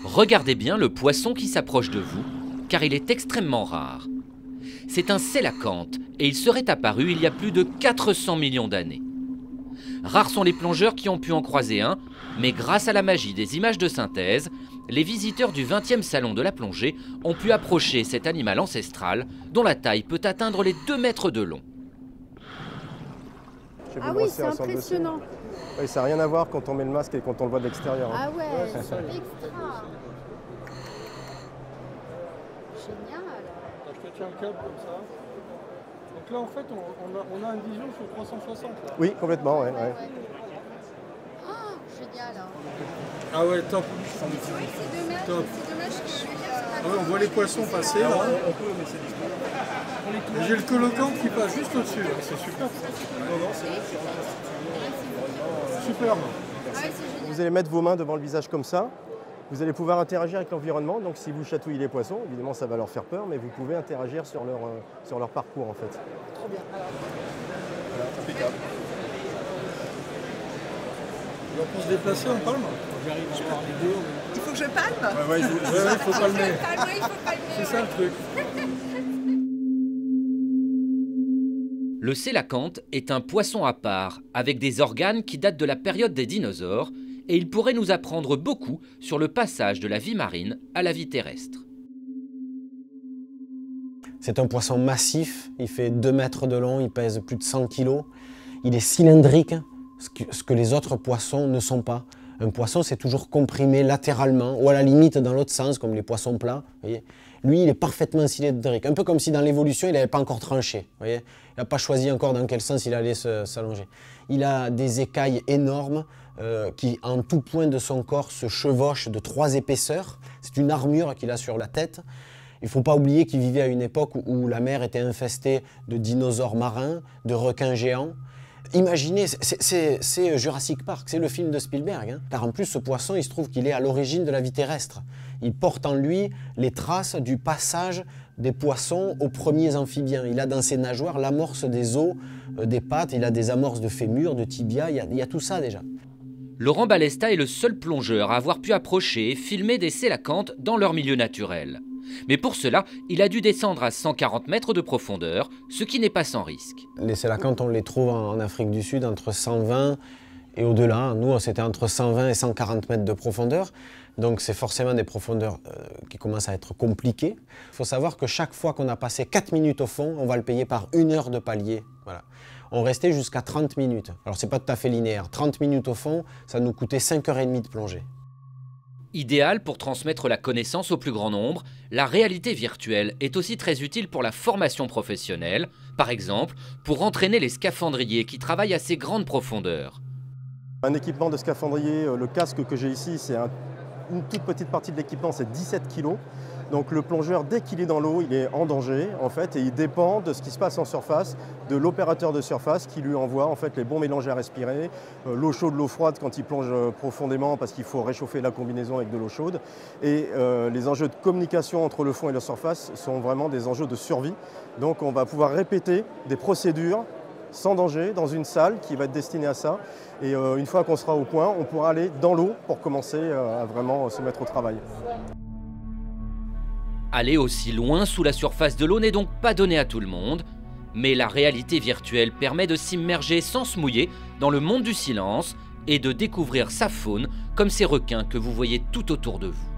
Regardez bien le poisson qui s'approche de vous, car il est extrêmement rare. C'est un sélacanthe et il serait apparu il y a plus de 400 millions d'années. Rares sont les plongeurs qui ont pu en croiser un, mais grâce à la magie des images de synthèse, les visiteurs du 20e salon de la plongée ont pu approcher cet animal ancestral dont la taille peut atteindre les 2 mètres de long. Ah oui, c'est impressionnant. Oui, ça n'a rien à voir quand on met le masque et quand on le voit de l'extérieur. Ah ouais, extra. Génial. Je te tiens le câble comme ça. Donc là, en fait, on a une vision sur 360. Là. Oui, complètement, ouais. Oh, génial. Ah ouais, top. C'est dommage, Top. c'est dommage que... Ah ouais, on voit les poissons passer là. J'ai le colocante qui passe juste au-dessus. C'est super. Superbe. Vous allez mettre vos mains devant le visage comme ça. Vous allez pouvoir interagir avec l'environnement. Donc si vous chatouillez les poissons, évidemment ça va leur faire peur, mais vous pouvez interagir sur leur parcours en fait. Trop bien. Voilà, impeccable. Alors pour se déplacer, on palme. J'arrive à voir les deux. Il faut que je palme. Ouais, il faut palmer. Il faut palmer. C'est ça le truc. Le sélacanthe est un poisson à part, avec des organes qui datent de la période des dinosaures, et il pourrait nous apprendre beaucoup sur le passage de la vie marine à la vie terrestre. C'est un poisson massif, il fait 2 mètres de long, il pèse plus de 100 kg. Il est cylindrique, ce que les autres poissons ne sont pas. Un poisson, c'est toujours comprimé latéralement, ou à la limite dans l'autre sens, comme les poissons plats. Voyez. Lui, il est parfaitement cylindrique, un peu comme si dans l'évolution, il n'avait pas encore tranché. Voyez. Il n'a pas choisi encore dans quel sens il allait s'allonger. Il a des écailles énormes qui, en tout point de son corps, se chevauchent de 3 épaisseurs. C'est une armure qu'il a sur la tête. Il ne faut pas oublier qu'il vivait à une époque où la mer était infestée de dinosaures marins, de requins géants. Imaginez, c'est Jurassic Park, c'est le film de Spielberg. Hein. Car en plus, ce poisson, il se trouve qu'il est à l'origine de la vie terrestre. Il porte en lui les traces du passage des poissons aux premiers amphibiens. Il a dans ses nageoires l'amorce des os, des pattes, il a des amorces de fémur, de tibia, il y a tout ça déjà. Laurent Balesta est le seul plongeur à avoir pu approcher et filmer des sélacanthes dans leur milieu naturel. Mais pour cela, il a dû descendre à 140 mètres de profondeur, ce qui n'est pas sans risque. Les sélacanthes, on les trouve en Afrique du Sud entre 120 et au-delà. Nous, c'était entre 120 et 140 mètres de profondeur. Donc c'est forcément des profondeurs qui commencent à être compliquées. Il faut savoir que chaque fois qu'on a passé 4 minutes au fond, on va le payer par 1 heure de palier. Voilà. On restait jusqu'à 30 minutes. Alors c'est pas tout à fait linéaire. 30 minutes au fond, ça nous coûtait 5h30 de plongée. Idéal pour transmettre la connaissance au plus grand nombre, la réalité virtuelle est aussi très utile pour la formation professionnelle, par exemple pour entraîner les scaphandriers qui travaillent à ces grandes profondeurs. Un équipement de scaphandrier, le casque que j'ai ici, c'est une toute petite partie de l'équipement, c'est 17 kg. Donc le plongeur, dès qu'il est dans l'eau, il est en danger en fait, et il dépend de ce qui se passe en surface, de l'opérateur de surface qui lui envoie en fait les bons mélanges à respirer, l'eau chaude, l'eau froide quand il plonge profondément parce qu'il faut réchauffer la combinaison avec de l'eau chaude. Et les enjeux de communication entre le fond et la surface sont vraiment des enjeux de survie. Donc on va pouvoir répéter des procédures sans danger dans une salle qui va être destinée à ça. Et une fois qu'on sera au point, on pourra aller dans l'eau pour commencer à vraiment se mettre au travail. Aller aussi loin sous la surface de l'eau n'est donc pas donné à tout le monde, mais la réalité virtuelle permet de s'immerger sans se mouiller dans le monde du silence et de découvrir sa faune comme ces requins que vous voyez tout autour de vous.